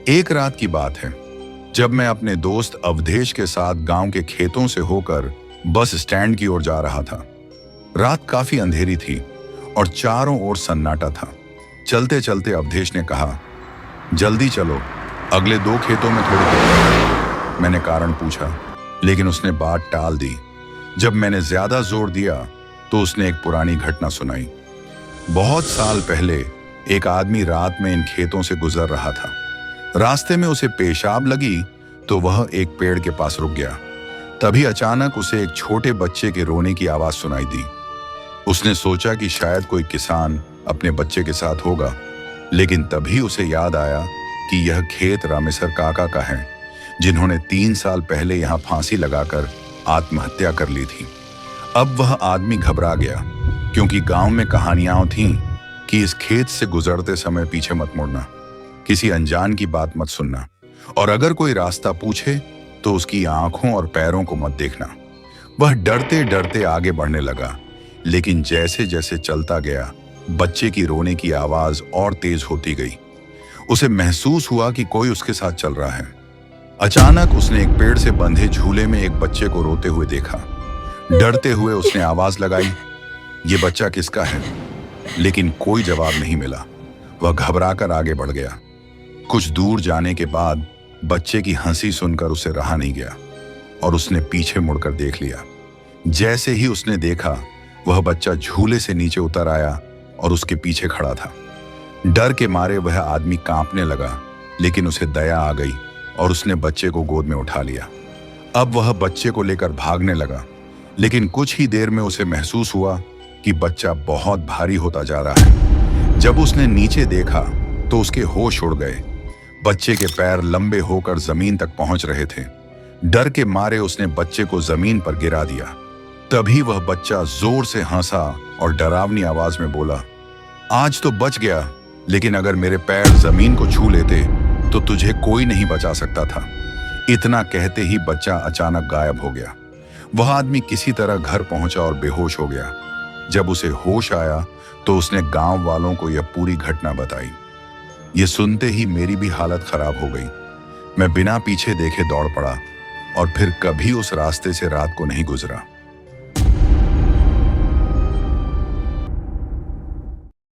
एक रात की बात है, जब मैं अपने दोस्त अवधेश के साथ गांव के खेतों से होकर बस स्टैंड की ओर जा रहा था। रात काफी अंधेरी थी और चारों ओर सन्नाटा था। चलते चलते अवधेश ने कहा, जल्दी चलो, अगले 2 खेतों में थोड़ी देर है। मैंने कारण पूछा, लेकिन उसने बात टाल दी। जब मैंने ज्यादा जोर दिया तो उसने एक पुरानी घटना सुनाई। बहुत साल पहले एक आदमी रात में इन खेतों से गुजर रहा था। रास्ते में उसे पेशाब लगी तो वह एक पेड़ के पास रुक गया। तभी अचानक उसे एक छोटे बच्चे के रोने की आवाज सुनाई दी। उसने सोचा कि शायद कोई किसान अपने बच्चे के साथ होगा, लेकिन तभी उसे याद आया कि यह खेत रामेश्वर काका का है, जिन्होंने 3 साल पहले यहां फांसी लगाकर आत्महत्या कर ली थी। अब वह आदमी घबरा गया, क्योंकि गांव में कहानियां थीं कि इस खेत से गुजरते समय पीछे मत मुड़ना, किसी अनजान की बात मत सुनना, और अगर कोई रास्ता पूछे तो उसकी आंखों और पैरों को मत देखना। वह डरते डरते आगे बढ़ने लगा, लेकिन जैसे जैसे चलता गया, बच्चे की रोने की आवाज और तेज होती गई। उसे महसूस हुआ कि कोई उसके साथ चल रहा है। अचानक उसने एक पेड़ से बंधे झूले में एक बच्चे को रोते हुए देखा। डरते हुए उसने आवाज लगाई, ये बच्चा किसका है? लेकिन कोई जवाब नहीं मिला। वह घबराकर आगे बढ़ गया। कुछ दूर जाने के बाद बच्चे की हंसी सुनकर उसे रहा नहीं गया और उसने पीछे मुड़कर देख लिया। जैसे ही उसने देखा, वह बच्चा झूले से नीचे उतर आया और उसके पीछे खड़ा था। डर के मारे वह आदमी कांपने लगा, लेकिन उसे दया आ गई और उसने बच्चे को गोद में उठा लिया। अब वह बच्चे को लेकर भागने लगा, लेकिन कुछ ही देर में उसे महसूस हुआ कि बच्चा बहुत भारी होता जा रहा है। जब उसने नीचे देखा तो उसके होश उड़ गए। बच्चे के पैर लंबे होकर जमीन तक पहुंच रहे थे। डर के मारे उसने बच्चे को जमीन पर गिरा दिया। तभी वह बच्चा जोर से हंसा और डरावनी आवाज में बोला, आज तो बच गया, लेकिन अगर मेरे पैर जमीन को छू लेते तो तुझे कोई नहीं बचा सकता था। इतना कहते ही बच्चा अचानक गायब हो गया। वह आदमी किसी तरह घर पहुंचा और बेहोश हो गया। जब उसे होश आया तो उसने गांव वालों को यह पूरी घटना बताई। ये सुनते ही मेरी भी हालत खराब हो गई। मैं बिना पीछे देखे दौड़ पड़ा और फिर कभी उस रास्ते से रात को नहीं गुजरा।